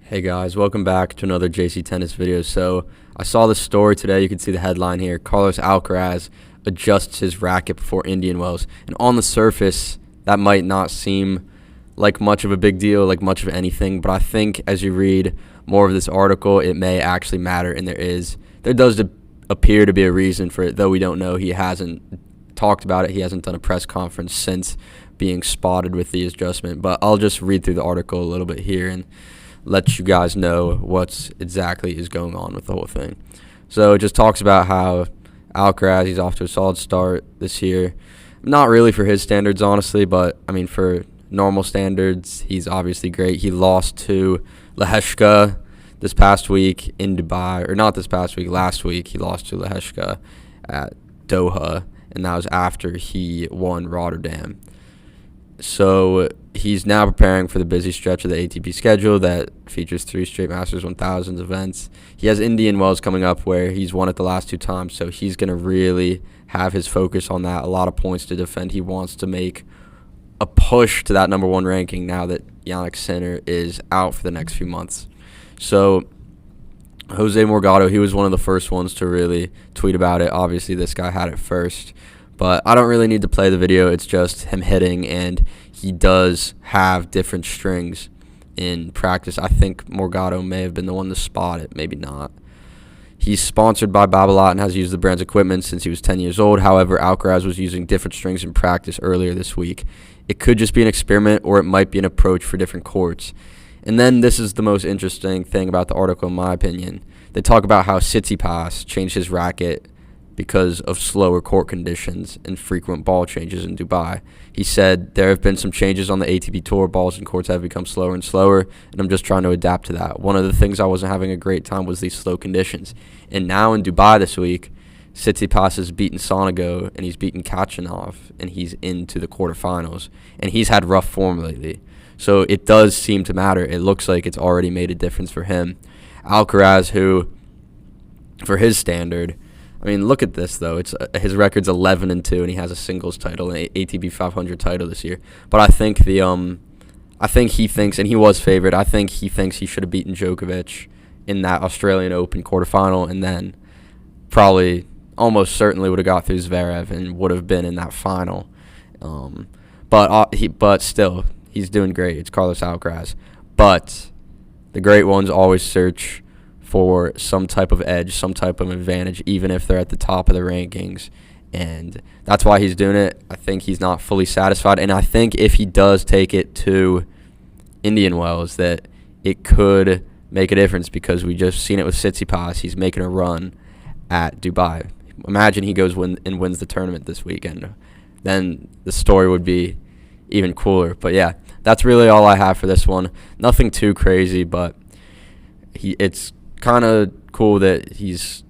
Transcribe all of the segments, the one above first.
Hey guys, welcome back to another JC Tennis video. So I saw this story today. You can see the headline here. Carlos Alcaraz adjusts his racket before Indian Wells. And on the surface, that might not seem like much of a big deal, like much of anything. But I think as you read more of this article, it may actually matter. And there does appear to be a reason for it, though we don't know. He hasn't talked about it. He hasn't done a press conference since being spotted with the adjustment. But I'll just read through the article a little bit here and let you guys know what's exactly is going on with the whole thing. So it just talks about how Alcaraz, he's off to a solid start this year. Not really for his standards, honestly, but, I mean, for normal standards, he's obviously great. He lost to Leheshka this past week in Dubai, or not this past week, last week. He lost to Leheshka at Doha, and that was after he won Rotterdam. So he's now preparing for the busy stretch of the ATP schedule that features 3 straight Masters 1000s events. He has Indian Wells coming up where he's won it the last 2 times, so he's going to really have his focus on that. A lot of points to defend. He wants to make a push to that number 1 ranking now that Jannik Sinner is out for the next few months. So Jose Morgado, he was one of the first ones to really tweet about it. Obviously, this guy had it first. But I don't really need to play the video. It's just him hitting, and he does have different strings in practice. I think Morgado may have been the one to spot it, maybe not. He's sponsored by Babolat and has used the brand's equipment since he was 10 years old. However, Alcaraz was using different strings in practice earlier this week. It could just be an experiment, or it might be an approach for different courts. And then this is the most interesting thing about the article, in my opinion. They talk about how Tsitsipas changed his racket because of slower court conditions and frequent ball changes in Dubai. He said, there have been some changes on the ATP Tour. Balls and courts have become slower and slower, and I'm just trying to adapt to that. One of the things I wasn't having a great time was these slow conditions. And now in Dubai this week, Tsitsipas has beaten Sonego, and he's beaten Kachanov, and he's into the quarterfinals. And he's had rough form lately. So it does seem to matter. It looks like it's already made a difference for him. Alcaraz, who, for his standard, I mean, look at this, though. It's his record's 11-2, and he has a singles title, an ATP 500 title this year. But I think he thinks, and he was favored, I think he thinks he should have beaten Djokovic in that Australian Open quarterfinal, and then probably almost certainly would have got through Zverev and would have been in that final. But still, he's doing great. It's Carlos Alcaraz. But the great ones always search for some type of edge, some type of advantage, even if they're at the top of the rankings. And that's why he's doing it. I think he's not fully satisfied. And I think if he does take it to Indian Wells, that it could make a difference, because we just seen it with Tsitsipas. He's making a run at Dubai. Imagine he goes and wins the tournament this weekend. Then the story would be even cooler. But, yeah, that's really all I have for this one. Nothing too crazy, but it's kind of cool that he's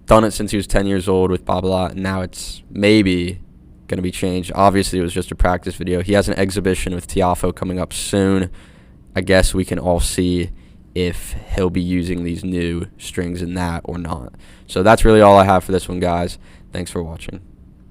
done it since he was 10 years old with Babolat, and now it's maybe going to be changed. Obviously, it was just a practice video. He has an exhibition with Tiafoe coming up soon. I guess we can all see if he'll be using these new strings in that or not. So that's really all I have for this one, guys. Thanks for watching.